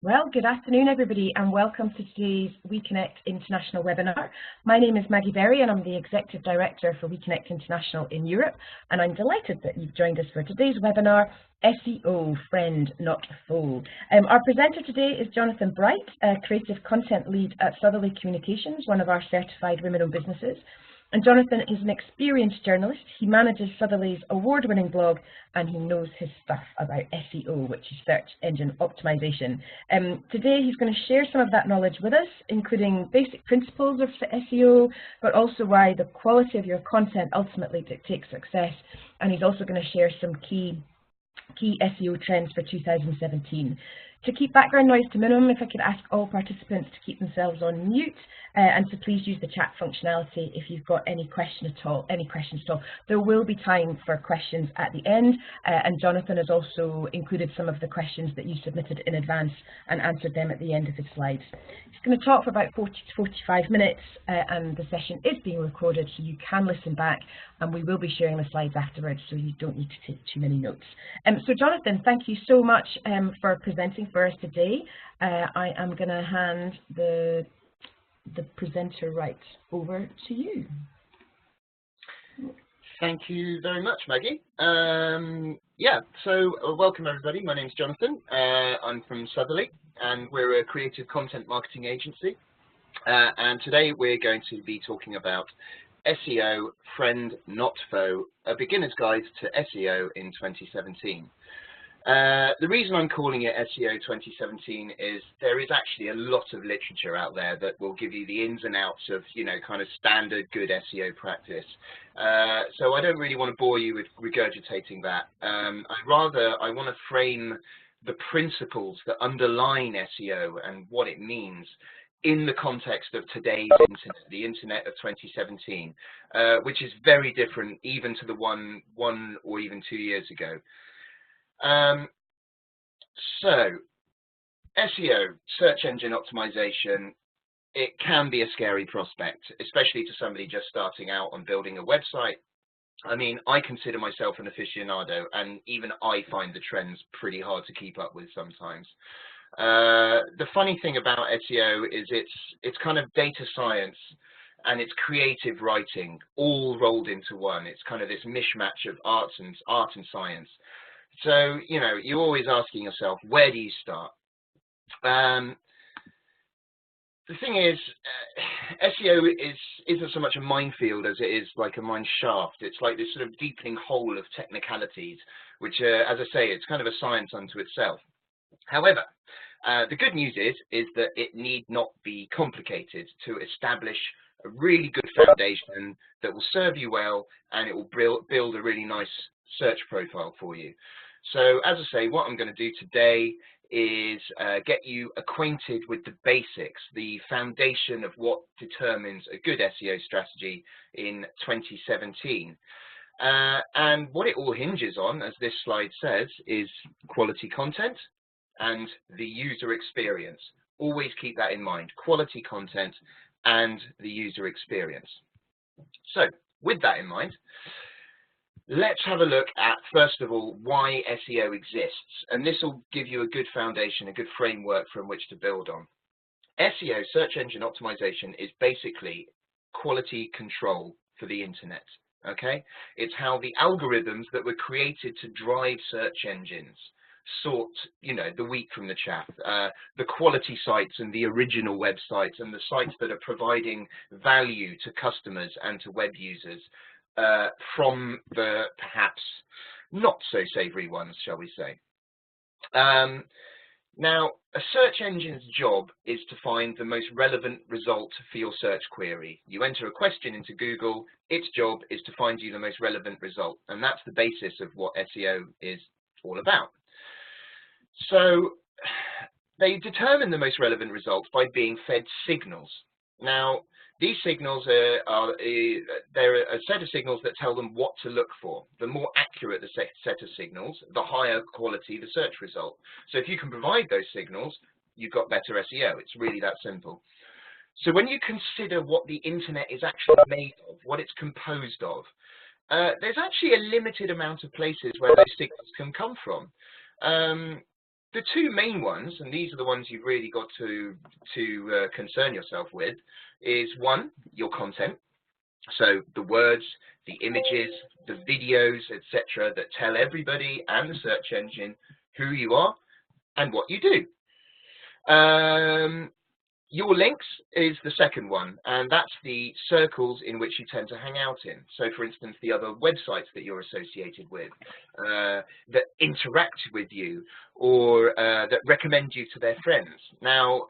Well, good afternoon, everybody, and welcome to today's WEConnect International webinar. My name is Maggie Berry, and I'm the Executive Director for WEConnect International in Europe, and I'm delighted that you've joined us for today's webinar, SEO Friend, Not Foe. Our presenter today is Jonathan Bright, a Creative Content Lead at Southerly Communications, one of our certified women-owned businesses. And Jonathan is an experienced journalist. He manages Southerly's award-winning blog, and he knows his stuff about SEO, which is search engine optimization. Today he's going to share some of that knowledge with us, including basic principles of SEO, but also why the quality of your content ultimately dictates success. And he's also going to share some key SEO trends for 2017. To keep background noise to minimum, if I could ask all participants to keep themselves on mute, and to please use the chat functionality if you've got any questions at all. There will be time for questions at the end, and Jonathan has also included some of the questions that you submitted in advance and answered them at the end of his slides. He's going to talk for about 40 to 45 minutes, and the session is being recorded, so you can listen back, and we will be sharing the slides afterwards, so you don't need to take too many notes. So Jonathan, thank you so much for presenting for us today. I am going to hand the presenter right over to you. Thank you very much, Maggie. So welcome everybody. My name's Jonathan. I'm from Southerly, and we're a creative content marketing agency. And today we're going to be talking about SEO Friend, Not Foe, a beginner's guide to SEO in 2017. The reason I'm calling it SEO 2017 is there is actually a lot of literature out there that will give you the ins and outs of, kind of standard good SEO practice. So I don't really want to bore you with regurgitating that. I want to frame the principles that underline SEO and what it means in the context of today's internet, the internet of 2017, which is very different even to the one or even 2 years ago. So SEO, search engine optimization, it can be a scary prospect, especially to somebody just starting out on building a website. I mean, I consider myself an aficionado, and even I find the trends pretty hard to keep up with sometimes. The funny thing about SEO is it's kind of data science and it's creative writing all rolled into one. It's kind of this mishmash of art and science. So, you're always asking yourself, where do you start? The thing is, SEO isn't so much a minefield as it is like a mine shaft. It's like this sort of deepening hole of technicalities, which, as I say, it's kind of a science unto itself. However, the good news is that it need not be complicated to establish a really good foundation that will serve you well, and it will build a really nice search profile for you. So as I say, what I'm going to do today is get you acquainted with the basics, the foundation of what determines a good SEO strategy in 2017. And what it all hinges on, as this slide says, is quality content and the user experience. Always keep that in mind, quality content and the user experience. So with that in mind, let's have a look at, first of all, why SEO exists. And this will give you a good foundation, a good framework from which to build on. SEO, search engine optimization, is basically quality control for the internet. Okay? It's how the algorithms that were created to drive search engines sort, the wheat from the chaff, the quality sites and the original websites and the sites that are providing value to customers and to web users, from the perhaps not so savory ones, shall we say. Now, a search engine's job is to find the most relevant result for your search query. You enter a question into Google, its job is to find you the most relevant result, and that's the basis of what SEO is all about. So they determine the most relevant results by being fed signals. Now, these signals they're a set of signals that tell them what to look for. The more accurate the set of signals, the higher quality the search result. So if you can provide those signals, you've got better SEO. It's really that simple. So when you consider what the internet is actually made of, what it's composed of, there's actually a limited amount of places where those signals can come from. the two main ones, and these are the ones you've really got to concern yourself with, is one, your content. So the words, the images, the videos, etc., that tell everybody and the search engine who you are and what you do. Your links is the second one, and that's the circles in which you tend to hang out in. So, for instance, the other websites that you're associated with, that interact with you, or that recommend you to their friends. Now,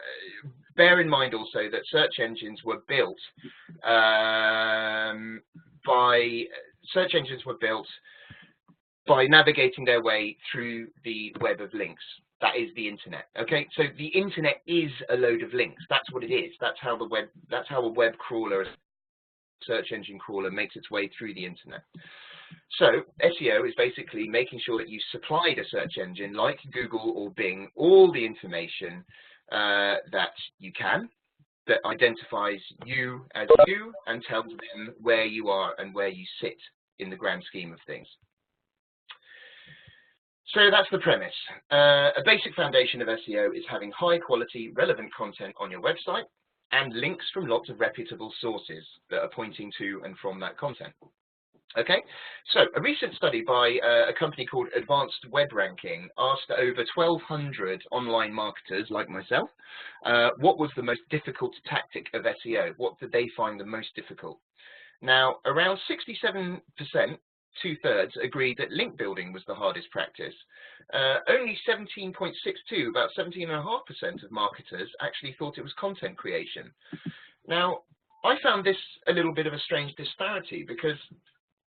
bear in mind also that search engines were built by navigating their way through the web of links. That is the internet. Okay, so the internet is a load of links. That's what it is. That's how a web crawler, a search engine crawler, makes its way through the internet. So SEO is basically making sure that you supply the search engine, like Google or Bing, all the information that you can, that identifies you as you and tells them where you are and where you sit in the grand scheme of things. So that's the premise. A basic foundation of SEO is having high quality, relevant content on your website and links from lots of reputable sources that are pointing to and from that content. Okay, so a recent study by a company called Advanced Web Ranking asked over 1,200 online marketers like myself, what was the most difficult tactic of SEO? What did they find the most difficult? Now, around 67%, 2/3, agreed that link building was the hardest practice. Only 17.62, about 17.5% of marketers actually thought it was content creation. Now, I found this a little bit of a strange disparity because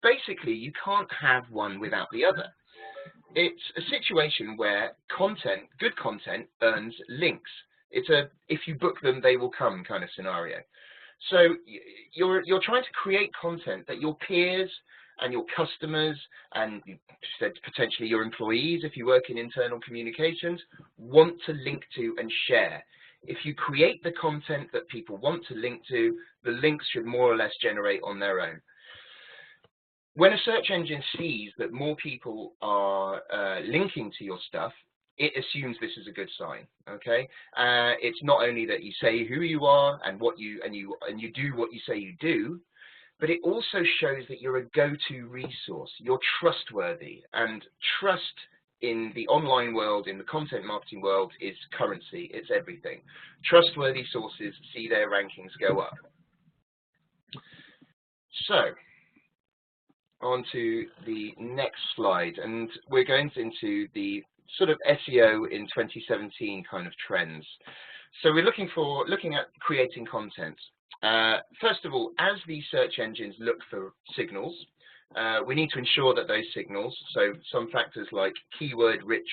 basically you can't have one without the other. It's a situation where content, good content, earns links. It's a if you book them, they will come kind of scenario. So you're trying to create content that your peers and your customers and potentially your employees, if you work in internal communications, want to link to and share. If you create the content that people want to link to, the links should more or less generate on their own. When a search engine sees that more people are linking to your stuff, it assumes this is a good sign. Okay, it's not only that you say who you are and what you do what you say you do, but it also shows that you're a go-to resource. You're trustworthy, and trust in the online world, in the content marketing world, is currency. It's everything. Trustworthy sources see their rankings go up. So, on to the next slide, and we're going into the sort of SEO in 2017 kind of trends. So we're looking at creating content. First of all, as the search engines look for signals, we need to ensure that those signals, so some factors like keyword-rich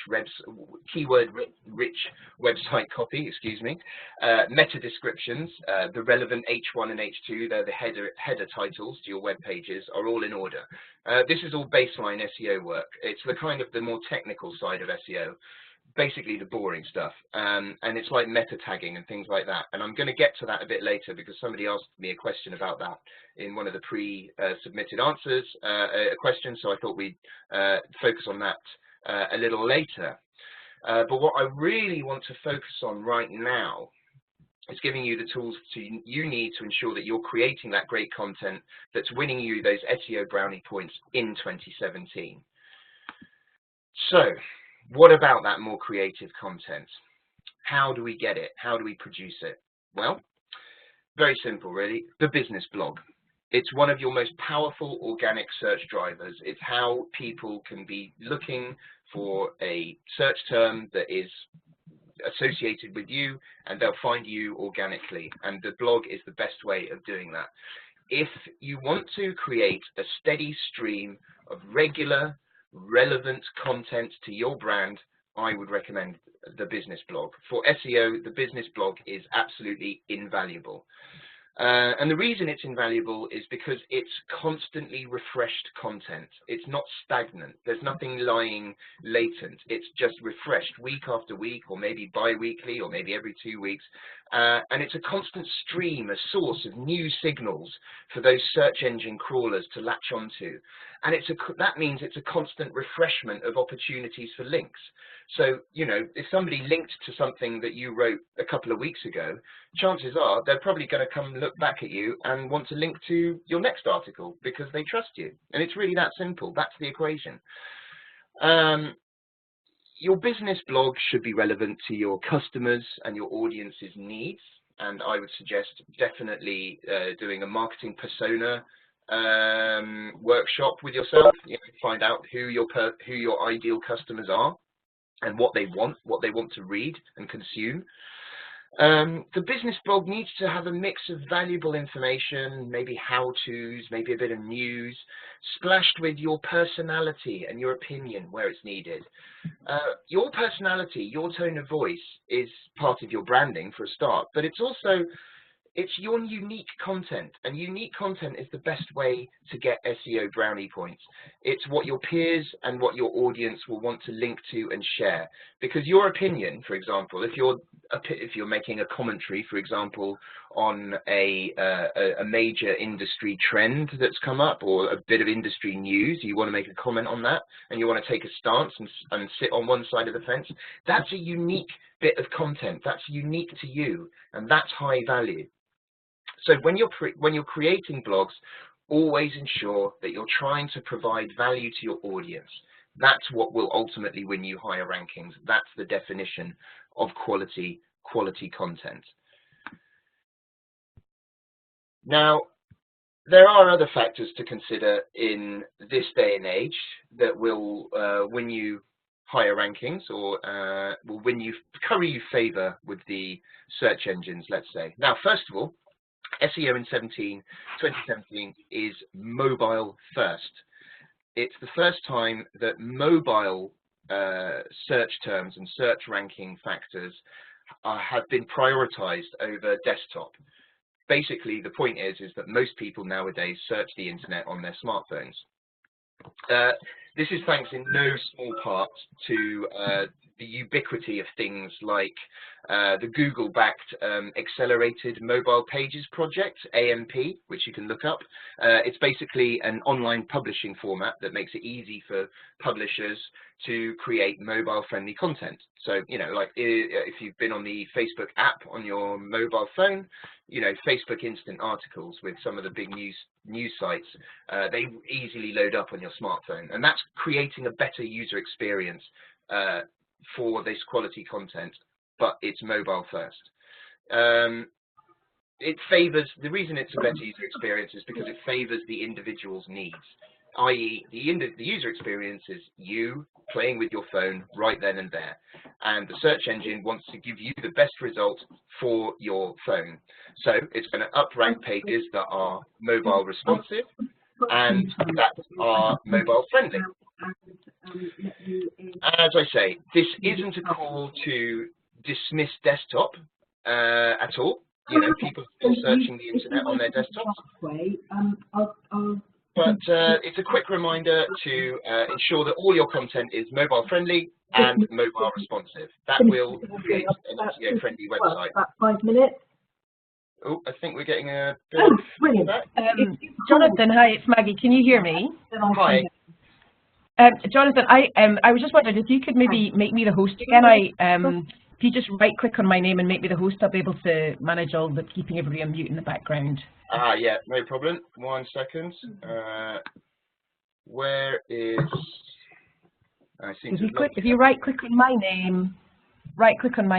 website copy, meta descriptions, the relevant H1 and H2, they're the header titles to your web pages, are all in order. This is all baseline SEO work. It's the kind of the more technical side of SEO. Basically the boring stuff, and it's like meta tagging and things like that, and I'm going to get to that a bit later because somebody asked me a question about that in one of the pre-submitted answers, a question, so I thought we'd focus on that a little later. But what I really want to focus on right now is giving you the tools you need to ensure that you're creating that great content that's winning you those SEO brownie points in 2017. So, what about that more creative content? How do we get it? How do we produce it? Well, very simple, really. The business blog. It's one of your most powerful organic search drivers. It's how people can be looking for a search term that is associated with you, and they'll find you organically. And the blog is the best way of doing that. If you want to create a steady stream of regular, relevant content to your brand, I would recommend the business blog. For SEO, the business blog is absolutely invaluable. And the reason it's invaluable is because it's constantly refreshed content. It's not stagnant. There's nothing lying latent. It's just refreshed week after week, or maybe bi-weekly, or maybe every 2 weeks. And it's a constant stream, a source of new signals for those search engine crawlers to latch onto. And that means it's a constant refreshment of opportunities for links. So, you know, if somebody linked to something that you wrote a couple of weeks ago, chances are they're probably going to come look back at you and want to link to your next article because they trust you. And it's really that simple. That's the equation. Your business blog should be relevant to your customers and your audience's needs. And I would suggest definitely doing a marketing persona workshop with yourself. You know, find out who your ideal customers are and what they want to read and consume. The business blog needs to have a mix of valuable information, maybe how-tos, maybe a bit of news, splashed with your personality and your opinion where it's needed. Your personality, your tone of voice is part of your branding for a start, but it's your unique content, and unique content is the best way to get SEO brownie points. It's what your peers and what your audience will want to link to and share. Because your opinion, for example, if you're making a commentary, for example, on a major industry trend that's come up or a bit of industry news, you want to make a comment on that, and you want to take a stance and sit on one side of the fence, that's a unique bit of content. That's unique to you, and that's high value. So when you're creating blogs, always ensure that you're trying to provide value to your audience. That's what will ultimately win you higher rankings. That's the definition of quality content. Now, there are other factors to consider in this day and age that will win you higher rankings, or will curry you favor with the search engines, let's say. Now, first of all, SEO in 2017 is mobile first. It's the first time that mobile search terms and search ranking factors have been prioritized over desktop. Basically, the point is that most people nowadays search the internet on their smartphones. This is thanks in no small part to the ubiquity of things like the Google-backed Accelerated Mobile Pages Project, AMP, which you can look up. It's basically an online publishing format that makes it easy for publishers to create mobile-friendly content. So, you know, like if you've been on the Facebook app on your mobile phone, you know, Facebook Instant Articles with some of the big news sites, they easily load up on your smartphone. And that's creating a better user experience for this quality content, but it's mobile first. It favors, the reason it's a better user experience is because it favors the individual's needs, i.e. the user experience is you playing with your phone right then and there, and the search engine wants to give you the best result for your phone. So it's going to up-rank pages that are mobile responsive and that are mobile friendly. As I say, this isn't a call to dismiss desktop at all. You know, people are still searching the internet on their desktops. But it's a quick reminder to ensure that all your content is mobile friendly and mobile responsive. That will create an SEO friendly website. About 5 minutes. Oh, I think we're getting a bit of feedback. Jonathan, hi, it's Maggie. Can you hear me? Hi. Jonathan, I was just wondering if you could maybe make me the host again. If you just right-click on my name and make me the host, I'll be able to manage all the keeping everybody on mute in the background. Ah, yeah, no problem. 1 second. Where is? I seem to. If you right-click on my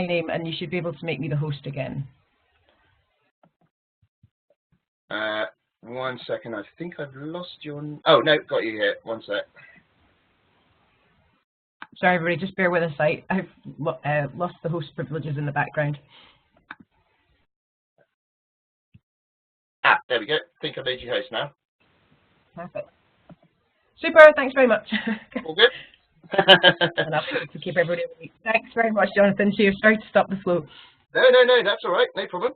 name, and you should be able to make me the host again. 1 second. I think I've lost your. Oh no, got you here. 1 sec. Sorry, everybody, just bear with us. I've lost the host privileges in the background. Ah, there we go. I think I made you host now. Perfect. Super, thanks very much. All good? And I'll be able to keep everybody awake. Thanks very much, Jonathan. Sorry to stop the flow. No, that's all right. No problem.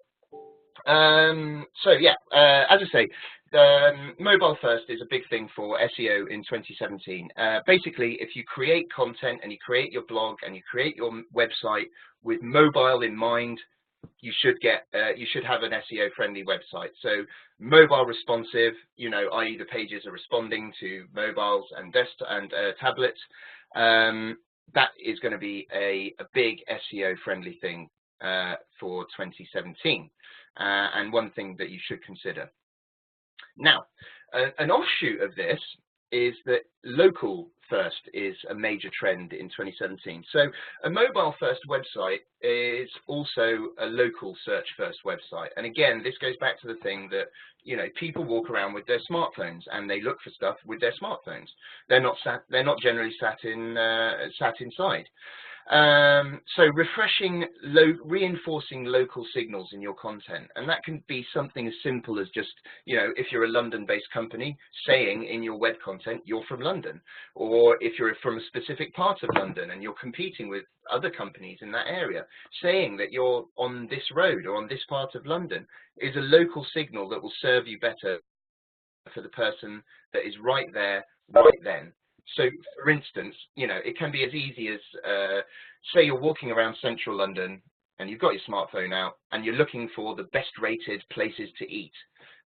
So yeah, as I say, mobile first is a big thing for SEO in 2017. Basically, if you create content and you create your blog and you create your website with mobile in mind, you should have an SEO friendly website. So mobile responsive, you know, i.e. the pages are responding to mobiles and desktop and tablets. that is going to be a big SEO friendly thing for 2017, and one thing that you should consider. Now, an offshoot of this is that local first is a major trend in 2017. So a mobile first website is also a local search first website. And again, this goes back to the thing that, you know, people walk around with their smartphones and they look for stuff with their smartphones. They're not generally sat inside. So reinforcing local signals in your content, and that can be something as simple as just, you know, if you're a London-based company, saying in your web content you're from London, or if you're from a specific part of London and you're competing with other companies in that area, saying that you're on this road or on this part of London is a local signal that will serve you better for the person that is right there, right then. So, for instance, you know, it can be as easy as, say you're walking around central London and you've got your smartphone out and you're looking for the best rated places to eat.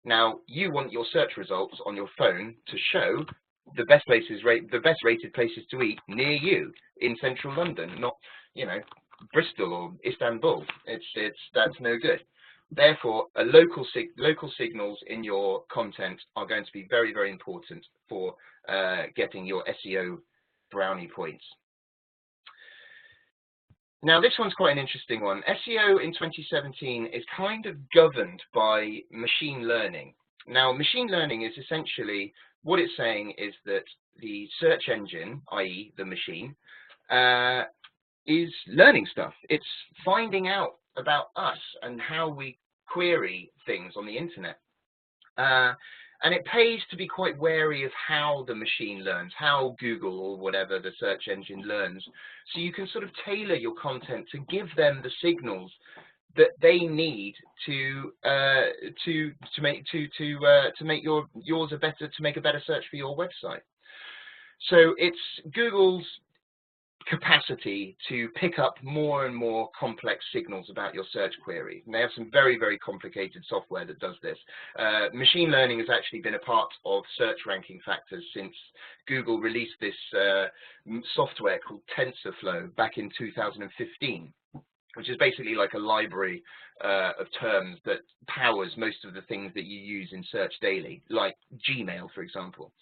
Now, you want your search results on your phone to show the best rated places to eat near you in central London, not, you know, Bristol or Istanbul. That's no good. Therefore, local signals in your content are going to be very, very important for getting your SEO brownie points. Now, this one's quite an interesting one. SEO in 2017 is kind of governed by machine learning. Now, machine learning is essentially, what it's saying is that the search engine, i.e. the machine, is learning stuff. It's finding out about us and how we query things on the internet. And it pays to be quite wary of how the machine learns, how Google or whatever the search engine learns. So you can sort of tailor your content to give them the signals that they need to make yours a better search for your website. So it's Google's capacity to pick up more and more complex signals about your search query. And they have some very, very complicated software that does this. Machine learning has actually been a part of search ranking factors since Google released this software called TensorFlow back in 2015, which is basically like a library of terms that powers most of the things that you use in search daily, like Gmail, for example.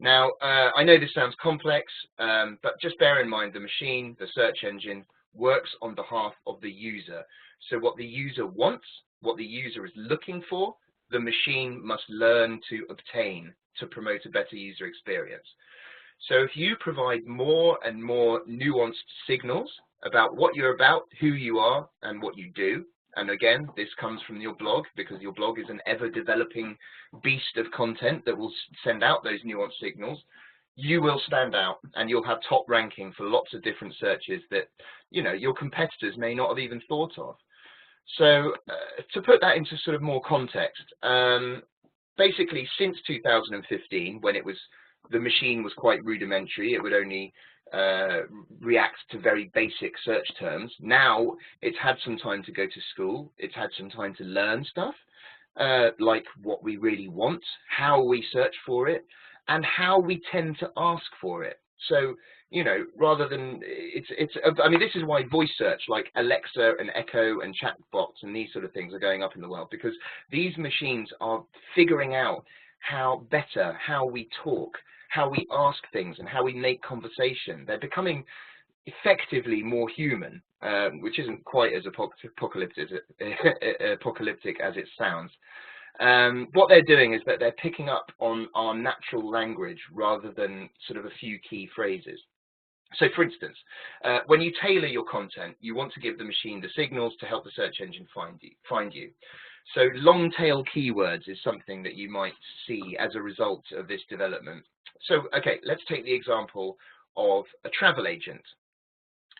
Now, I know this sounds complex, but just bear in mind the machine, the search engine, works on behalf of the user. So what the user wants, what the user is looking for, the machine must learn to obtain to promote a better user experience. So if you provide more and more nuanced signals about what you're about, who you are, and what you do, and again, this comes from your blog, because your blog is an ever-developing beast of content that will send out those nuanced signals, you will stand out and you'll have top ranking for lots of different searches that, you know, your competitors may not have even thought of. So to put that into sort of more context, basically since 2015, when the machine was quite rudimentary, it would only react to very basic search terms. Now it's had some time to go to school, it's had some time to learn stuff, like what we really want, how we search for it, and how we tend to ask for it. So, you know, rather than, I mean, this is why voice search like Alexa and Echo and chatbots and these sort of things are going up in the world, because these machines are figuring out how we talk, how we ask things, and how we make conversation. They're becoming effectively more human, which isn't quite as apocalyptic as it sounds. What they're doing is that they're picking up on our natural language rather than sort of a few key phrases. So for instance, when you tailor your content, you want to give the machine the signals to help the search engine find you. So long tail keywords is something that you might see as a result of this development. So, okay, let's take the example of a travel agent.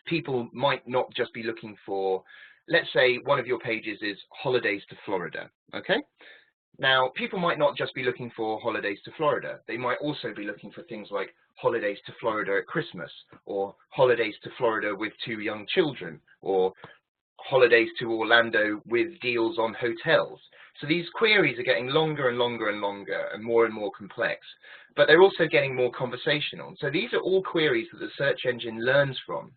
People might not just be looking for, let's say one of your pages is holidays to Florida, okay? Now, people might not just be looking for holidays to Florida. They might also be looking for things like holidays to Florida at Christmas, or holidays to Florida with 2 young children, or holidays to Orlando with deals on hotels. So these queries are getting longer and longer and longer and more complex, but they're also getting more conversational. So these are all queries that the search engine learns from.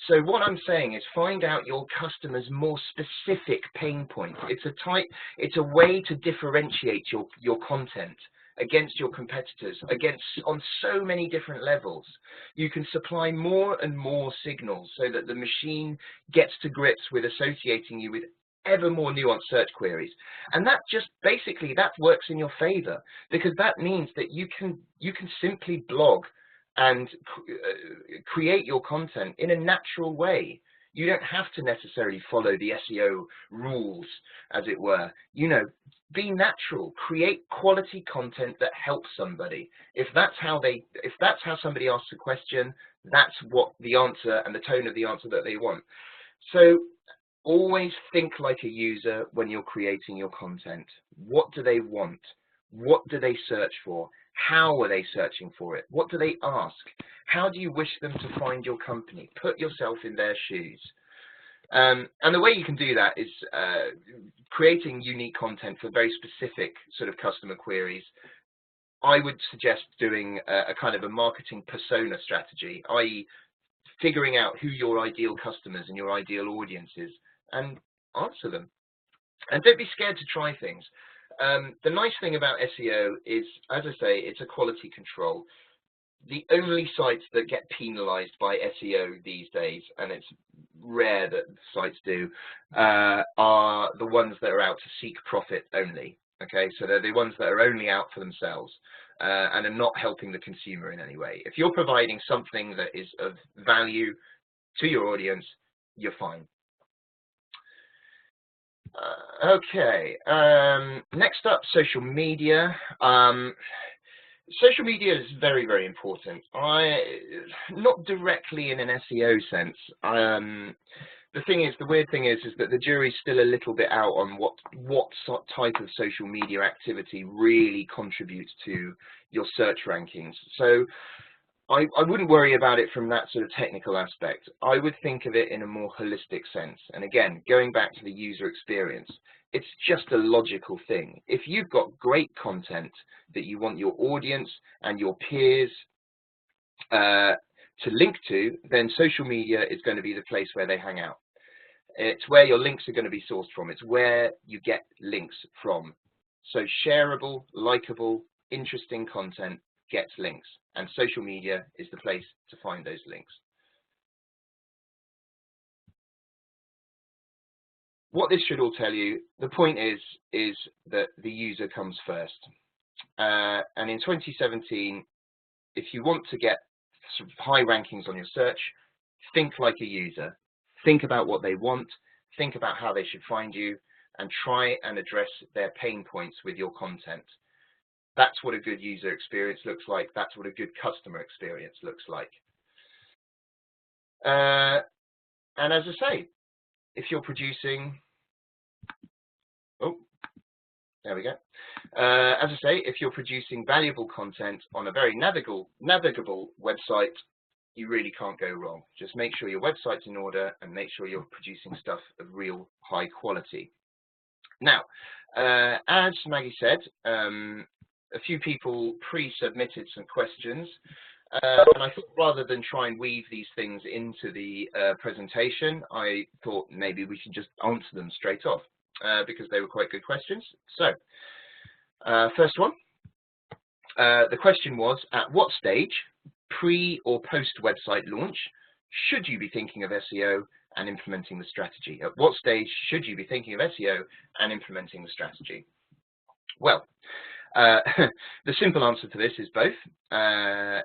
So what I'm saying is find out your customer's more specific pain points. It's a way to differentiate your content against your competitors, on so many different levels. You can supply more and more signals so that the machine gets to grips with associating you with ever more nuanced search queries. And that just basically, that works in your favor, because that means that you can simply blog and create your content in a natural way. You don't have to necessarily follow the SEO rules, as it were. You know, be natural, create quality content that helps somebody. If that's how somebody asks a question, that's what the answer and the tone of the answer that they want. So always think like a user when you're creating your content. What do they want? What do they search for? How are they searching for it? What do they ask? How do you wish them to find your company? Put yourself in their shoes. And the way you can do that is creating unique content for very specific sort of customer queries. I would suggest doing a kind of a marketing persona strategy, i.e. figuring out who your ideal customers and your ideal audience is and answer them. And don't be scared to try things. The nice thing about SEO is, as I say, it's a quality control. The only sites that get penalized by SEO these days, and it's rare that sites do, are the ones that are out to seek profit only. Okay, so they're the ones that are only out for themselves and are not helping the consumer in any way. If you're providing something that is of value to your audience, you're fine. Okay, next up, social media. Social media is very, very important. Not directly in an SEO sense. The weird thing is that the jury's still a little bit out on what type of social media activity really contributes to your search rankings. So I wouldn't worry about it from that sort of technical aspect. I would think of it in a more holistic sense. And again, going back to the user experience, it's just a logical thing. If you've got great content that you want your audience and your peers to link to, then social media is going to be the place where they hang out. It's where your links are going to be sourced from. It's where you get links from. So shareable, likable, interesting content gets links, and social media is the place to find those links. What this should all tell you, the point is that the user comes first. And in 2017, if you want to get sort of high rankings on your search, think like a user. Think about what they want, think about how they should find you, and try and address their pain points with your content. That's what a good user experience looks like. That's what a good customer experience looks like. And as I say, if you're producing, there we go. As I say, if you're producing valuable content on a very navigable website, you really can't go wrong. Just make sure your website's in order and make sure you're producing stuff of real high quality. Now, as Maggie said, a few people pre-submitted some questions, and I thought rather than try and weave these things into the presentation, I thought maybe we should just answer them straight off because they were quite good questions. So, first one, the question was, at what stage, pre or post website launch, should you be thinking of SEO and implementing the strategy? At what stage should you be thinking of SEO and implementing the strategy? Well, the simple answer to this is both.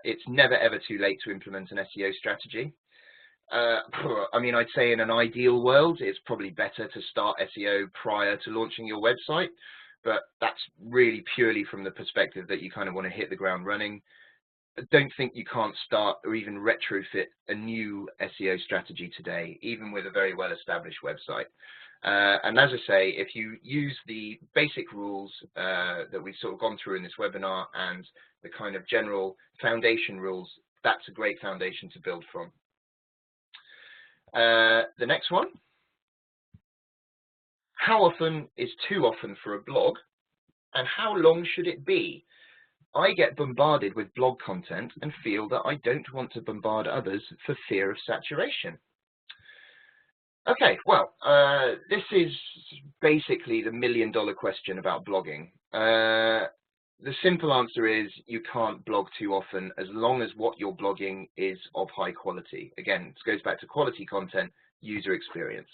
It's never ever too late to implement an SEO strategy. I mean, I'd say in an ideal world, it's probably better to start SEO prior to launching your website, but that's really purely from the perspective that you kind of want to hit the ground running. I don't think you can't start or even retrofit a new SEO strategy today, even with a very well-established website. And as I say, if you use the basic rules that we've sort of gone through in this webinar and the kind of general foundation rules, that's a great foundation to build from. The next one. How often is too often for a blog, and how long should it be? I get bombarded with blog content and feel that I don't want to bombard others for fear of saturation. Okay, well, this is basically the million-dollar question about blogging. The simple answer is you can't blog too often as long as what you're blogging is of high quality. Again, this goes back to quality content, user experience.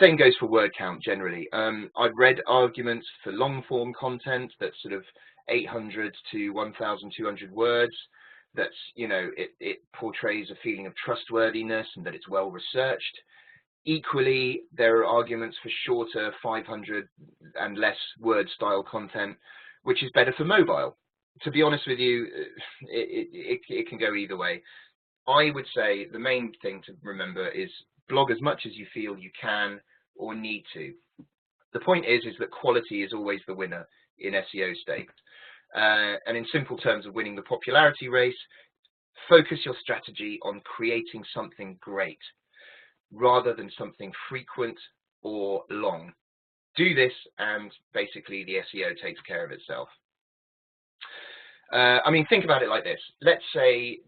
Same goes for word count generally. I've read arguments for long form content that's sort of 800 to 1,200 words. That's, you know, it portrays a feeling of trustworthiness and that it's well researched. Equally, there are arguments for shorter 500 and less word style content, which is better for mobile. To be honest with you, it can go either way. I would say the main thing to remember is blog as much as you feel you can or need to. The point is that quality is always the winner in SEO stakes. And in simple terms of winning the popularity race, focus your strategy on creating something great rather than something frequent or long. Do this and basically the SEO takes care of itself. I mean, think about it like this. Let's say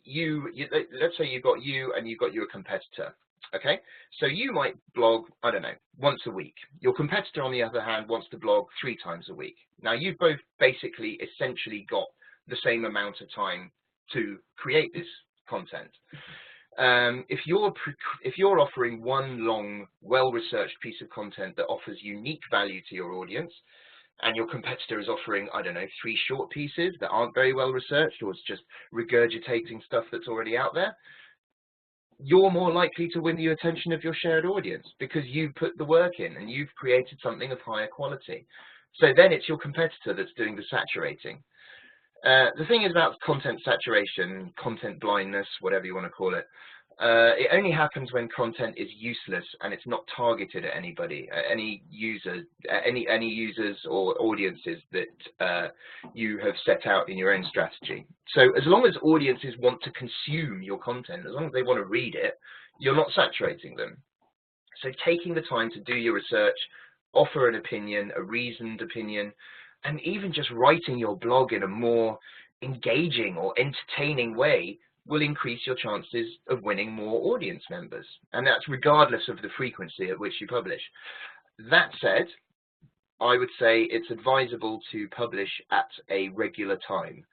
you've got you and you've got your competitor. Okay, so you might blog, I don't know, once a week. Your competitor, on the other hand, wants to blog 3 times a week. Now, you've both basically essentially got the same amount of time to create this content. If you're offering one long, well-researched piece of content that offers unique value to your audience, and your competitor is offering, I don't know, 3 short pieces that aren't very well researched, or it's just regurgitating stuff that's already out there, you're more likely to win the attention of your shared audience because you put the work in and you've created something of higher quality. So then it's your competitor that's doing the saturating. The thing is about content saturation, content blindness, whatever you want to call it, it only happens when content is useless and it's not targeted at anybody, any users or audiences that you have set out in your own strategy. So as long as audiences want to consume your content, as long as they want to read it, you're not saturating them. So taking the time to do your research, offer an opinion, a reasoned opinion, and even just writing your blog in a more engaging or entertaining way will increase your chances of winning more audience members. And that's regardless of the frequency at which you publish. That said, I would say it's advisable to publish at a regular time.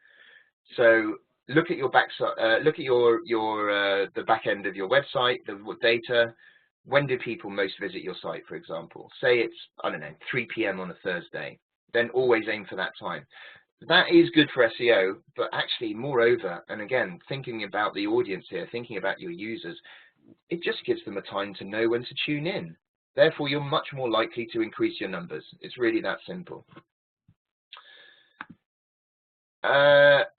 So look at your look at the back end of your website, the data. When do people most visit your site, for example? Say it's, I don't know, 3 p.m. on a Thursday. Then always aim for that time. That is good for SEO, but actually, moreover, and again, thinking about the audience here, thinking about your users, it just gives them a time to know when to tune in. Therefore, you're much more likely to increase your numbers. It's really that simple.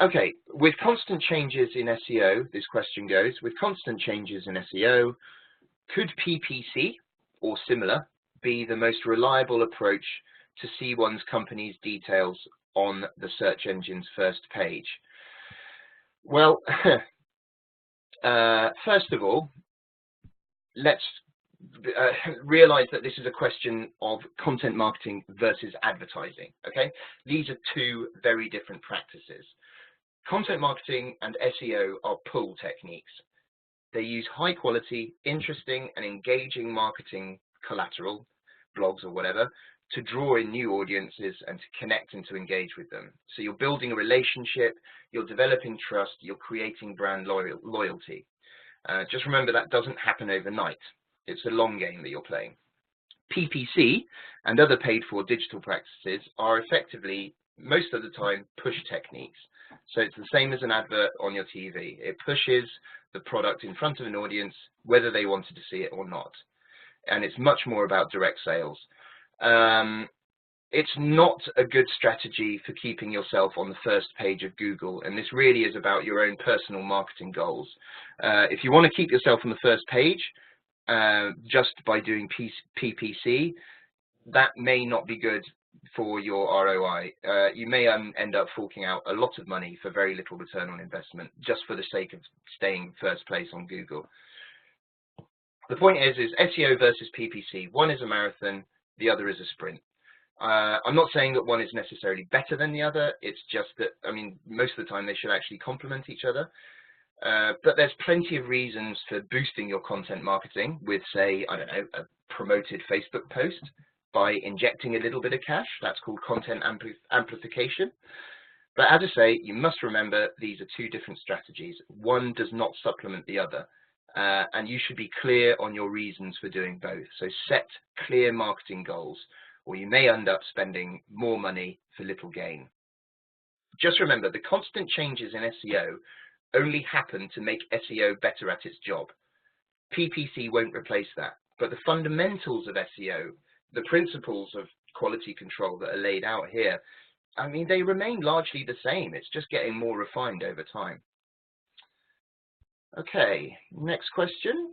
Okay, with constant changes in SEO, this question goes, with constant changes in SEO, could PPC or similar be the most reliable approach to see one's company's details on the search engine's first page? Well, first of all, let's realize that this is a question of content marketing versus advertising. Okay, these are 2 very different practices. Content marketing and SEO are pull techniques. They use high quality, interesting and engaging marketing collateral, blogs or whatever, to draw in new audiences and to connect and to engage with them. So you're building a relationship, you're developing trust, you're creating brand loyalty. Just remember that doesn't happen overnight. It's a long game that you're playing. PPC and other paid for digital practices are effectively, most of the time, push techniques. So it's the same as an advert on your TV. It pushes the product in front of an audience, whether they wanted to see it or not. And it's much more about direct sales. It's not a good strategy for keeping yourself on the first page of Google, and this really is about your own personal marketing goals. If you want to keep yourself on the first page just by doing PPC, that may not be good for your ROI. You may end up forking out a lot of money for very little return on investment just for the sake of staying first place on Google. The point is SEO versus PPC. One is a marathon, the other is a sprint. I'm not saying that one is necessarily better than the other. It's just that, I mean, most of the time they should actually complement each other. But there's plenty of reasons for boosting your content marketing with, say, I don't know, a promoted Facebook post by injecting a little bit of cash. That's called content amplification. But as I say, you must remember these are two different strategies. One does not supplement the other. And you should be clear on your reasons for doing both. So set clear marketing goals, or you may end up spending more money for little gain. Just remember, the constant changes in SEO only happen to make SEO better at its job. PPC won't replace that, but the fundamentals of SEO, the principles of quality control that are laid out here, I mean, they remain largely the same. It's just getting more refined over time. Okay, next question.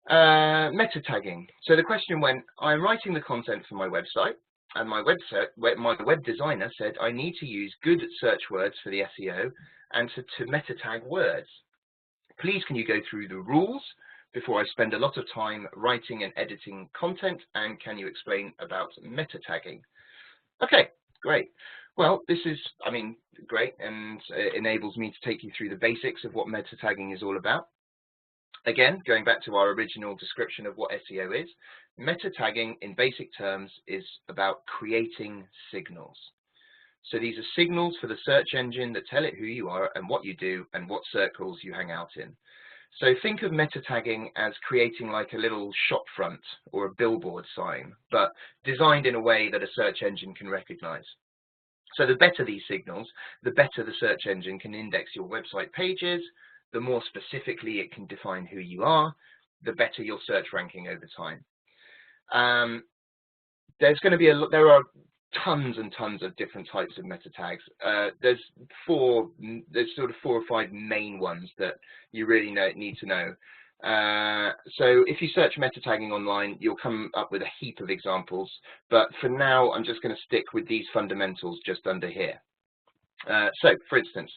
Meta tagging. So the question went, I'm writing the content for my website, and my web designer said I need to use good search words for the SEO and to meta tag words. Please can you go through the rules before I spend a lot of time writing and editing content, and can you explain about meta tagging? Okay, great. Well, this is, I mean, great, and it enables me to take you through the basics of what meta tagging is all about. Again, going back to our original description of what SEO is, meta tagging in basic terms is about creating signals. So these are signals for the search engine that tell it who you are and what you do and what circles you hang out in. So think of meta tagging as creating like a little shop front or a billboard sign, but designed in a way that a search engine can recognize. So the better these signals, the better the search engine can index your website pages, the more specifically it can define who you are, the better your search ranking over time. There are tons and tons of different types of meta tags. There's sort of 4 or 5 main ones that you really need to know. So if you search meta tagging online, you'll come up with a heap of examples, but for now I'm just going to stick with these fundamentals just under here. So for instance,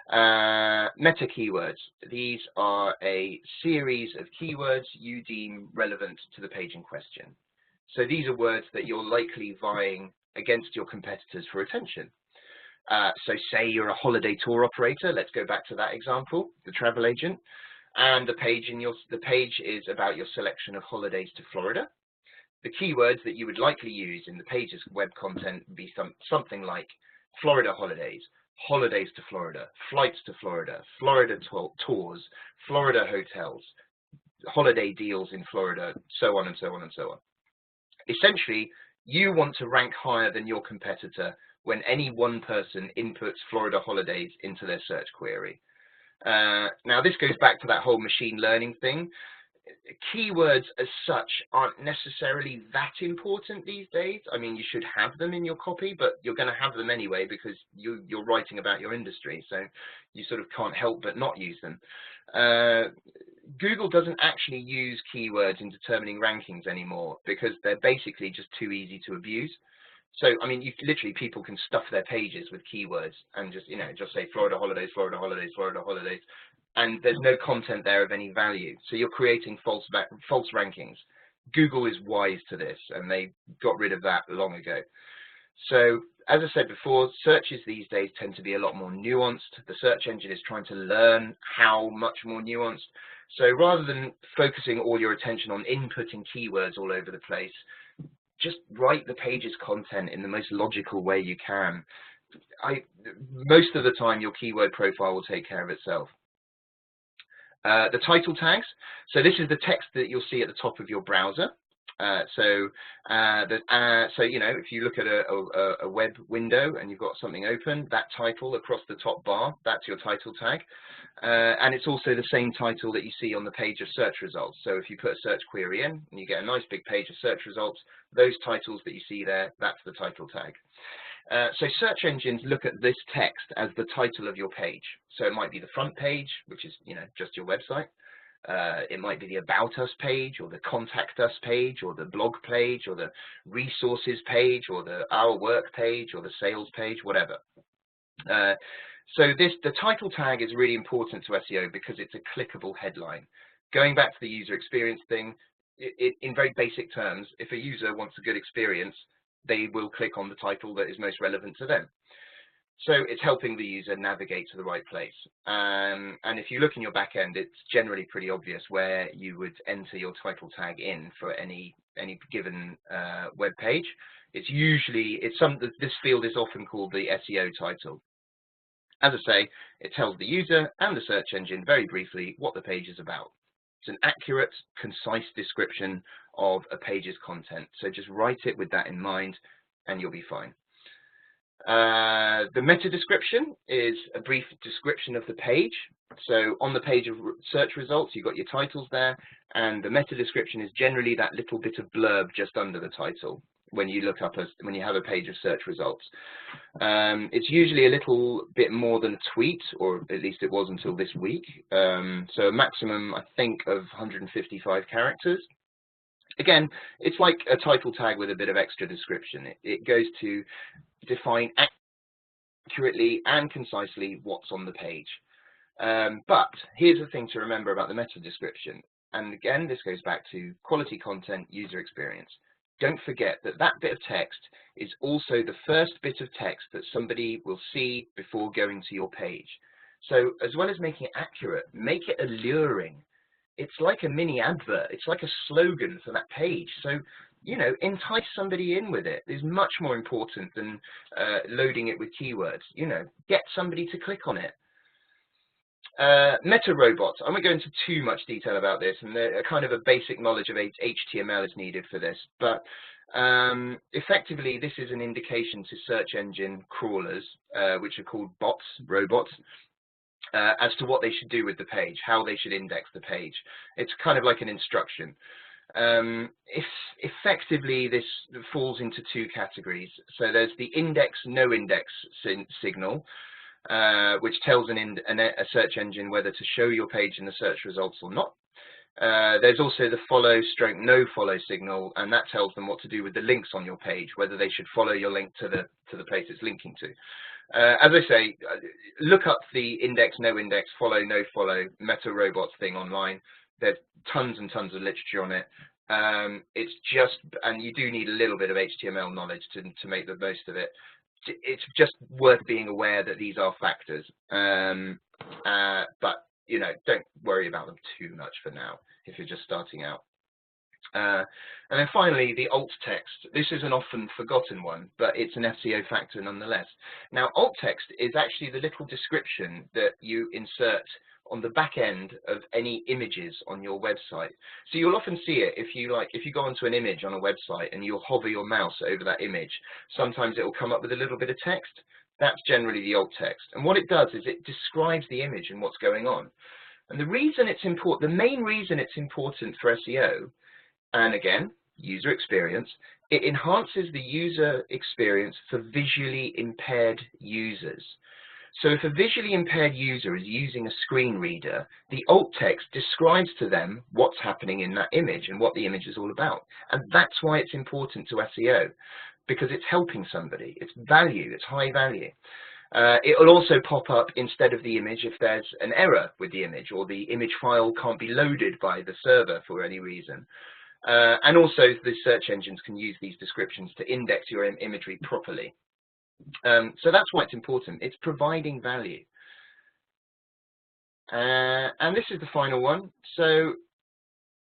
meta keywords. These are a series of keywords you deem relevant to the page in question. So these are words that you're likely vying against your competitors for attention. So say you're a holiday tour operator, let's go back to that example, the travel agent, and the page is about your selection of holidays to Florida. The keywords that you would likely use in the page's web content would be something like Florida holidays, holidays to Florida, flights to Florida, Florida tours, Florida hotels, holiday deals in Florida, so on and so on and so on. Essentially, you want to rank higher than your competitor when any one person inputs Florida holidays into their search query. Now, this goes back to that whole machine learning thing. Keywords as such aren't necessarily that important these days. I mean, you should have them in your copy, but you're going to have them anyway because you're writing about your industry, so you sort of can't help but not use them. Google doesn't actually use keywords in determining rankings anymore because they're basically just too easy to abuse. So, I mean, literally people can stuff their pages with keywords and just say Florida holidays, Florida holidays, Florida holidays, and there's no content there of any value. So you're creating false rankings. Google is wise to this, and they got rid of that long ago. So, as I said before, searches these days tend to be a lot more nuanced. The search engine is trying to learn how much more nuanced. So rather than focusing all your attention on inputting keywords all over the place, just write the page's content in the most logical way you can. Most of the time, your keyword profile will take care of itself. The title tags. So this is the text that you'll see at the top of your browser. So if you look at a web window and you've got something open, that title across the top bar, that's your title tag. And it's also the same title that you see on the page of search results. So if you put a search query in and you get a nice big page of search results, those titles that you see there, that's the title tag. So search engines look at this text as the title of your page. So it might be the front page, which is just your website. It might be the About Us page, or the Contact Us page, or the blog page, or the Resources page, or the Our Work page, or the Sales page, whatever. So the title tag is really important to SEO because it's a clickable headline. going back to the user experience thing, in very basic terms, if a user wants a good experience, they will click on the title that is most relevant to them. So it's helping the user navigate to the right place. And if you look in your back end, it's generally pretty obvious where you would enter your title tag in for any given web page. It's usually, this field is often called the SEO title. As I say, it tells the user and the search engine very briefly what the page is about. It's an accurate, concise description of a page's content. So just write it with that in mind and you'll be fine. The meta description is a brief description of the page. So on the page of search results, you've got your titles there, and the meta description is generally that little bit of blurb just under the title when you look up when you have a page of search results. It's usually a little bit more than a tweet, or at least it was until this week. So a maximum, I think, of 155 characters. Again, it's like a title tag with a bit of extra description. It goes to define accurately and concisely what's on the page. But here's the thing to remember about the meta description. And again, this goes back to quality content, user experience. Don't forget that that bit of text is also the first bit of text that somebody will see before going to your page. So as well as making it accurate, make it alluring. It's like a mini advert. It's like a slogan for that page. So, you know, entice somebody in with it is much more important than loading it with keywords. You know, get somebody to click on it. Meta robots. I won't go into too much detail about this, and a kind of a basic knowledge of HTML is needed for this. But effectively, this is an indication to search engine crawlers, which are called bots, robots, as to what they should do with the page, how they should index the page. It's kind of like an instruction. Effectively, this falls into two categories. So there's the index, no index signal, which tells a search engine whether to show your page in the search results or not. There's also the follow stroke no follow signal, and that tells them what to do with the links on your page, whether they should follow your link to the place it's linking to. As I say, look up the index, no index, follow, no follow, meta robots thing online. There's tons and tons of literature on it. It's just, and you do need a little bit of HTML knowledge to make the most of it. It's just worth being aware that these are factors. But, you know, don't worry about them too much for now if you're just starting out. And then finally, the alt text. This is an often forgotten one, but it's an SEO factor nonetheless. Now, alt text is actually the little description that you insert on the back end of any images on your website. So you'll often see it if you go onto an image on a website and you'll hover your mouse over that image. Sometimes it will come up with a little bit of text. That's generally the alt text. And what it does is it describes the image and what's going on. And the reason it's important, the main reason it's important for SEO, and again, user experience, it enhances the user experience for visually impaired users. So if a visually impaired user is using a screen reader, the alt text describes to them what's happening in that image and what the image is all about. And that's why it's important to SEO, because it's helping somebody. It's value, it's high value. It will also pop up instead of the image if there's an error with the image, or the image file can't be loaded by the server for any reason. And also the search engines can use these descriptions to index your imagery properly. So that's why it's important. It's providing value. And this is the final one. So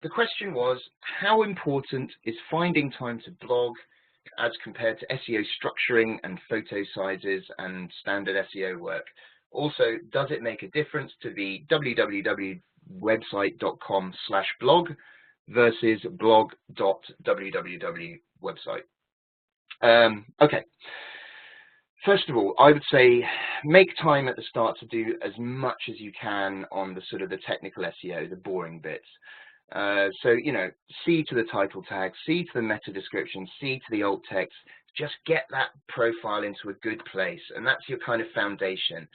the question was, how important is finding time to blog as compared to SEO structuring and photo sizes and standard SEO work? Also, does it make a difference to the www.website.com/blog versus blog.www website? Okay. First of all, I would say make time at the start to do as much as you can on the sort of the technical SEO, the boring bits. So, you know, see to the title tag, see to the meta description, see to the alt text, just get that profile into a good place. And that's your kind of foundation.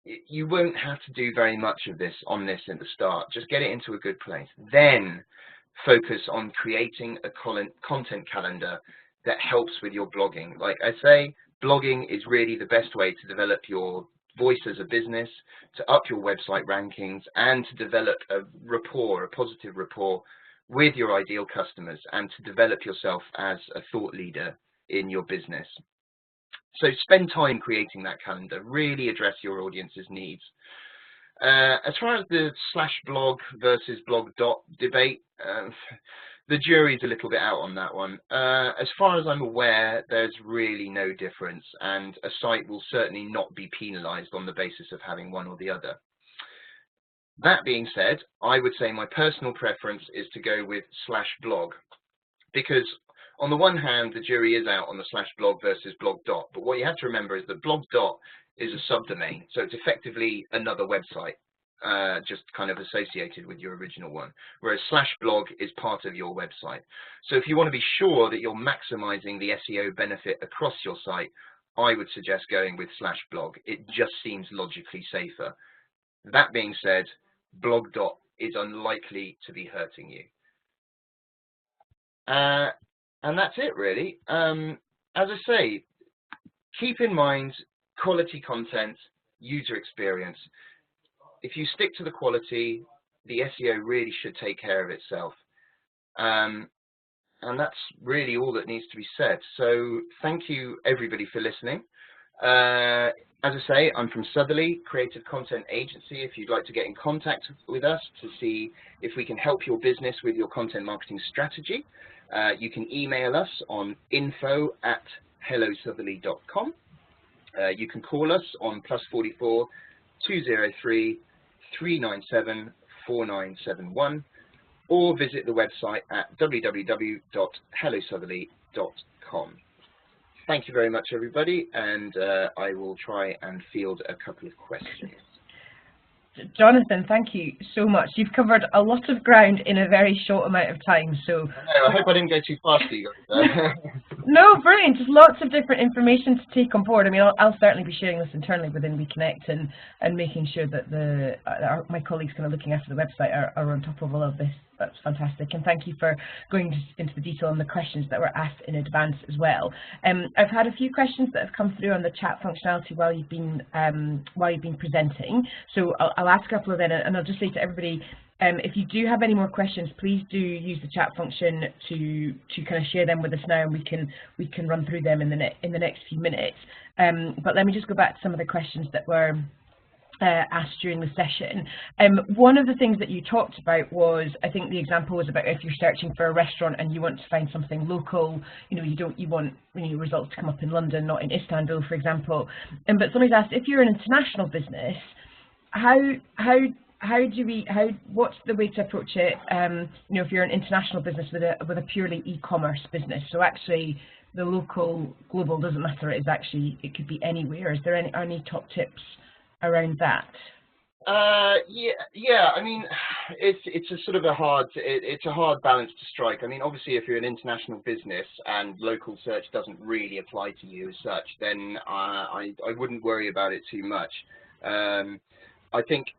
You won't have to do very much of this at the start. Just get it into a good place. Then focus on creating a content calendar that helps with your blogging. Like I say, blogging is really the best way to develop your voice as a business, to up your website rankings, and to develop a positive rapport with your ideal customers, and to develop yourself as a thought leader in your business. So spend time creating that calendar, really address your audience's needs. As far as the /blog versus blog dot debate, the jury's a little bit out on that one. As far as I'm aware, there's really no difference, and a site will certainly not be penalized on the basis of having one or the other. That being said, I would say my personal preference is to go with /blog, because on the one hand, the jury is out on the /blog versus blog dot, but what you have to remember is that blog dot is a subdomain, so it's effectively another website, just kind of associated with your original one, whereas /blog is part of your website. So if you want to be sure that you're maximizing the SEO benefit across your site, I would suggest going with /blog. It just seems logically safer. That being said, blog dot is unlikely to be hurting you. And that's it, really. As I say, keep in mind quality content, user experience. If you stick to the quality, the SEO really should take care of itself. And that's really all that needs to be said. So thank you, everybody, for listening. As I say, I'm from Southerly, Creative Content Agency. If you'd like to get in contact with us to see if we can help your business with your content marketing strategy, you can email us on info@hellosoutherly.com. You can call us on +44 203 397 4971, or visit the website at www.hellosoutherly.com. Thank you very much, everybody, and I will try and field a couple of questions. Jonathan, thank you so much. You've covered a lot of ground in a very short amount of time. So I hope I didn't go too fast for you guys. No, brilliant. Just lots of different information to take on board. I mean, I'll certainly be sharing this internally within WEConnect and making sure that my colleagues kind of looking after the website are on top of all of this. That's fantastic, and thank you for going into the detail on the questions that were asked in advance as well. I've had a few questions that have come through on the chat functionality while you've been presenting. So I'll ask a couple of them, and I'll just say to everybody, if you do have any more questions, please do use the chat function to kind of share them with us now, and we can run through them in the next few minutes. But let me just go back to some of the questions that were asked during the session. One of the things that you talked about was, I think the example was about if you're searching for a restaurant and you want to find something local, you want results to come up in London, not in Istanbul, for example. But somebody's asked, if you're an international business, what's the way to approach it? If you're an international business with a purely e-commerce business, so actually the local, global doesn't matter. It could be anywhere. Is there any top tips around that? Yeah. I mean, it's a sort of a hard balance to strike. I mean, obviously, if you're an international business and local search doesn't really apply to you as such, then I wouldn't worry about it too much. I think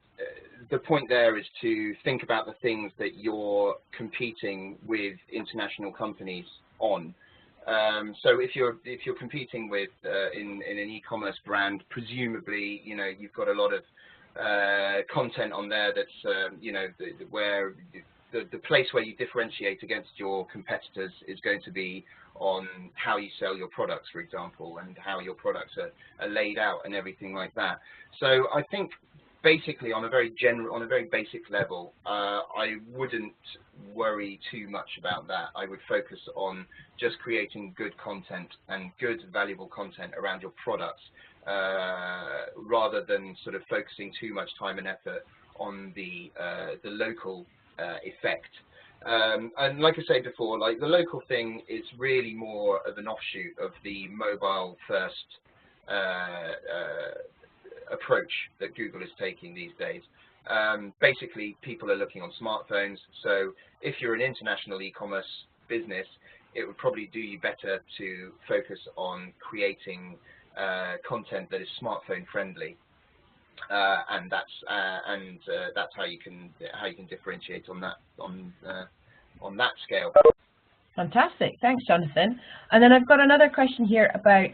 the point there is to think about the things that you're competing with international companies on. So if you're competing with in an e-commerce brand, presumably you've got a lot of content on there that's where the place where you differentiate against your competitors is going to be on how you sell your products, for example, and how your products are laid out and everything like that. So I think basically on a very basic level, I wouldn't worry too much about that. I would focus on just creating good content and good valuable content around your products, rather than sort of focusing too much time and effort on the local effect. And like I said before, like the local thing is really more of an offshoot of the mobile first approach that Google is taking these days. Basically, people are looking on smartphones, so if you're an international e-commerce business, it would probably do you better to focus on creating content that is smartphone friendly, and that's how you can differentiate on that scale. Fantastic, thanks, Jonathan. And then I've got another question here about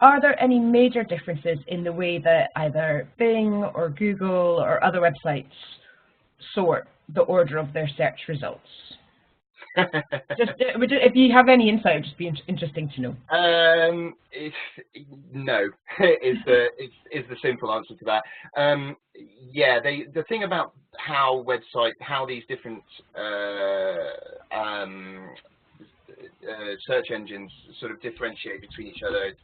are there any major differences in the way that either Bing or Google or other websites sort the order of their search results? Just if you have any insight, it'd just be interesting to know. No, is the simple answer to that. Yeah, the thing about how these different search engines sort of differentiate between each other,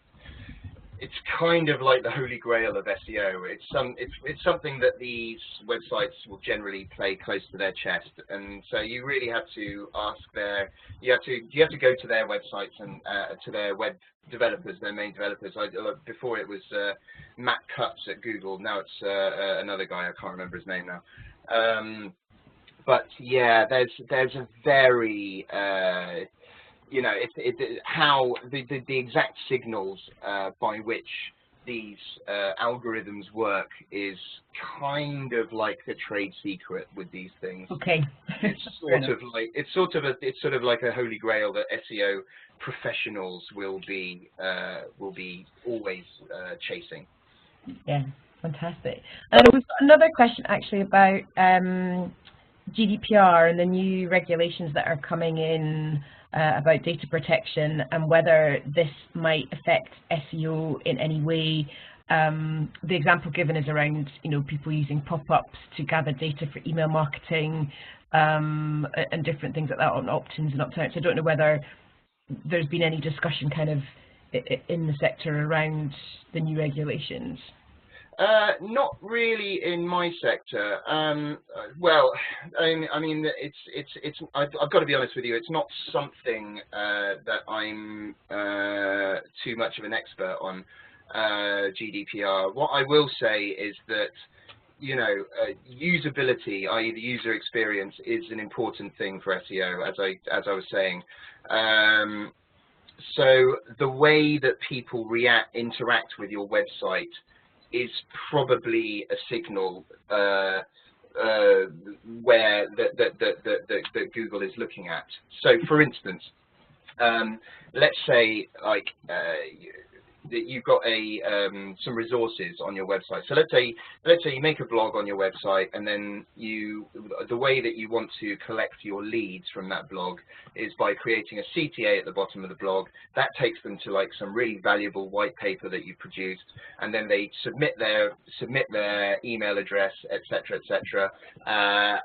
it's kind of like the holy grail of SEO. It's something that these websites will generally play close to their chest, and so you really have to ask you have to go to their websites and to their web developers, their main developers. Before it was Matt Cutts at Google. Now it's another guy. I can't remember his name now. But yeah, there's a very you know, how the exact signals by which these algorithms work is kind of like a trade secret with these things. Okay. It's sort of like a holy grail that SEO professionals will be always chasing. Yeah, fantastic. And we've got another question actually about GDPR and the new regulations that are coming in about data protection and whether this might affect SEO in any way. The example given is around, you know, people using pop-ups to gather data for email marketing and different things like that on opt-ins and opt-outs. I don't know whether there's been any discussion kind of in the sector around the new regulations. Not really in my sector. Well, I mean, I've got to be honest with you. It's not something that I'm too much of an expert on, GDPR. What I will say is that, you know, usability, i.e., the user experience, is an important thing for SEO, as I was saying. So the way that people interact with your website is probably a signal where that Google is looking at. So, for instance, let's say like you've got some resources on your website. So let's say you make a blog on your website, and then the way that you want to collect your leads from that blog is by creating a CTA at the bottom of the blog. That takes them to like some really valuable white paper that you produced, and then they submit their email address, etc., etc.,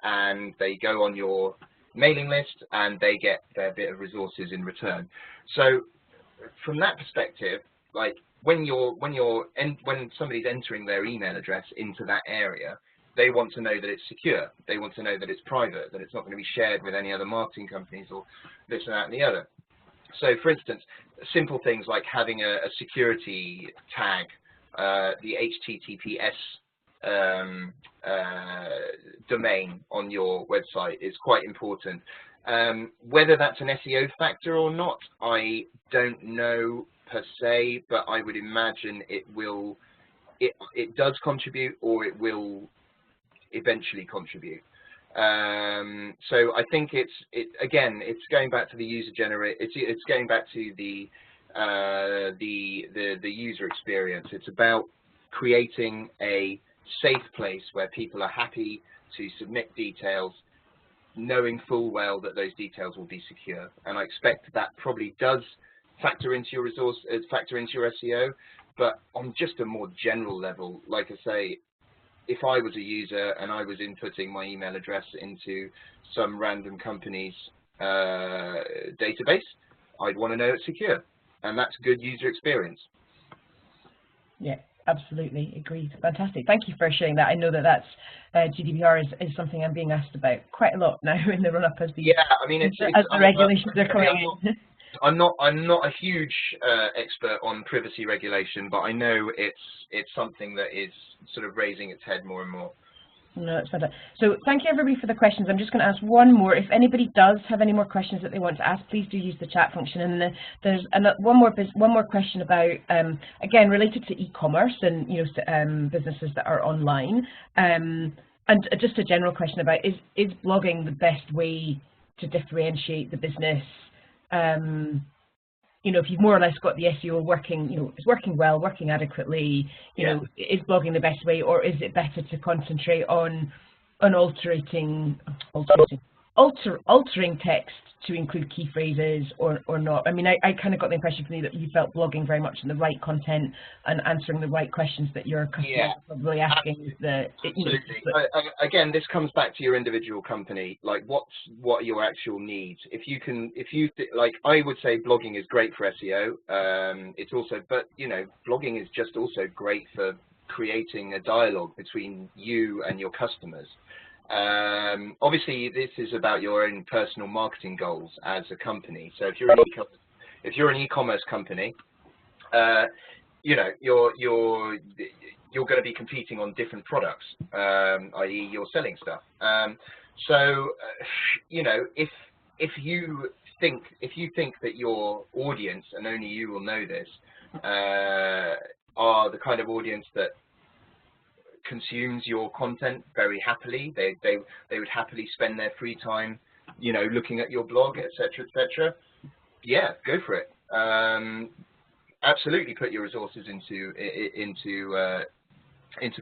and they go on your mailing list, and they get their bit of resources in return. So from that perspective, like when somebody's entering their email address into that area, they want to know that it's secure. They want to know that it's private, that it's not going to be shared with any other marketing companies or this and that and the other. So, for instance, simple things like having a security tag, the HTTPS domain on your website is quite important. Whether that's an SEO factor or not, I don't know per se, but I would imagine it does contribute, or it will eventually contribute. So I think again, it's going back to the user it's going back to the user experience. It's about creating a safe place where people are happy to submit details, knowing full well that those details will be secure. And I expect that probably does factor into your SEO, but on just a more general level, like I say, if I was a user and I was inputting my email address into some random company's database, I'd want to know it's secure, and that's good user experience. Yeah, absolutely, agreed. Fantastic. Thank you for sharing that. I know that GDPR is something I'm being asked about quite a lot now in the run-up as the regulations are coming in. I'm not a huge expert on privacy regulation, but I know it's something that is sort of raising its head more and more. No, it's fantastic. So thank you everybody for the questions. I'm just going to ask one more. If anybody does have any more questions that they want to ask, please do use the chat function. And there's one more question about again related to e-commerce and businesses that are online. And just a general question about is blogging the best way to differentiate the business you know, if you've more or less got the SEO working, you know, it's working well, working adequately, you know, is blogging the best way, or is it better to concentrate on altering text to include key phrases or not? I mean, I kind of got the impression from you that you felt blogging very much in the right content and answering the right questions that your customers are probably asking. Absolutely. Again, this comes back to your individual company. Like, what are your actual needs? Like, I would say blogging is great for SEO. It's also, but you know, blogging is just also great for creating a dialogue between you and your customers. Obviously, this is about your own personal marketing goals as a company. So if you're an e-commerce company, you know, you're going to be competing on different products, i.e., you're selling stuff. You know, if you think that your audience, and only you will know this, are the kind of audience that consumes your content very happily, they would happily spend their free time, you know, looking at your blog, etc., etc. Yeah, go for it. Absolutely, put your resources into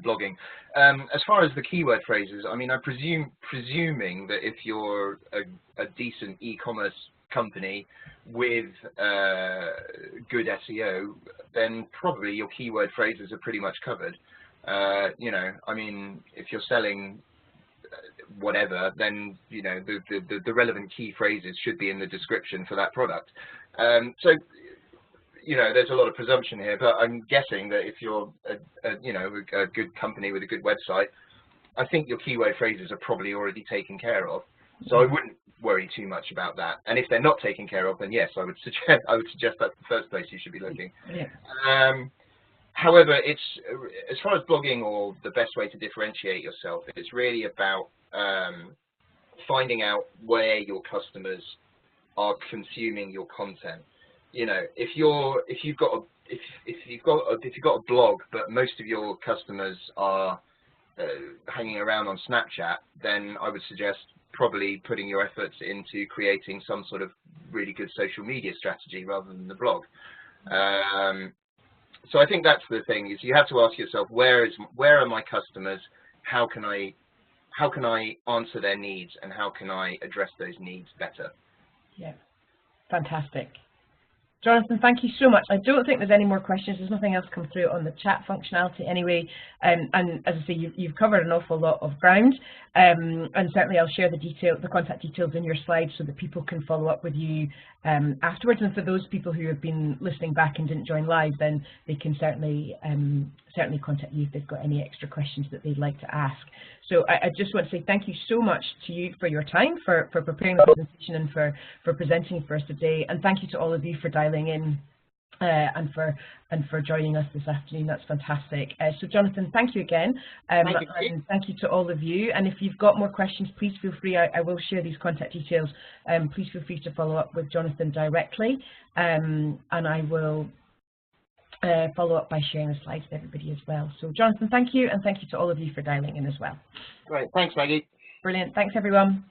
blogging. As far as the keyword phrases, I mean, presuming that if you're a decent e-commerce company with good SEO, then probably your keyword phrases are pretty much covered. You know, I mean, if you're selling whatever, then you know the relevant key phrases should be in the description for that product. So you know, there's a lot of presumption here, but I'm guessing that if you're a good company with a good website, I think your keyword phrases are probably already taken care of. So I wouldn't worry too much about that. And if they're not taken care of, then yes, I would suggest that's the first place you should be looking. Yeah. However, it's, as far as blogging or the best way to differentiate yourself, it's really about finding out where your customers are consuming your content. You know, if you've got a blog, but most of your customers are hanging around on Snapchat, then I would suggest probably putting your efforts into creating some sort of really good social media strategy rather than the blog. So I think that's the thing, is you have to ask yourself, where are my customers? How can I answer their needs, and how can I address those needs better? Yeah, fantastic. Jonathan, thank you so much. I don't think there's any more questions. There's nothing else come through on the chat functionality anyway. And as I say, you've covered an awful lot of ground. And certainly I'll share the contact details in your slides so that people can follow up with you afterwards. And for those people who have been listening back and didn't join live, then they can certainly contact you if they've got any extra questions that they'd like to ask. So I just want to say thank you so much to you for your time, for preparing the presentation and for presenting for us today. And thank you to all of you for dialing in and for joining us this afternoon. That's fantastic. So Jonathan, thank you again. And thank you to all of you. And if you've got more questions, please feel free. I will share these contact details. Please feel free to follow up with Jonathan directly. And I will follow up by sharing the slides with everybody as well. So Jonathan, thank you, and thank you to all of you for dialing in as well. Great, thanks Maggie. Brilliant, thanks everyone.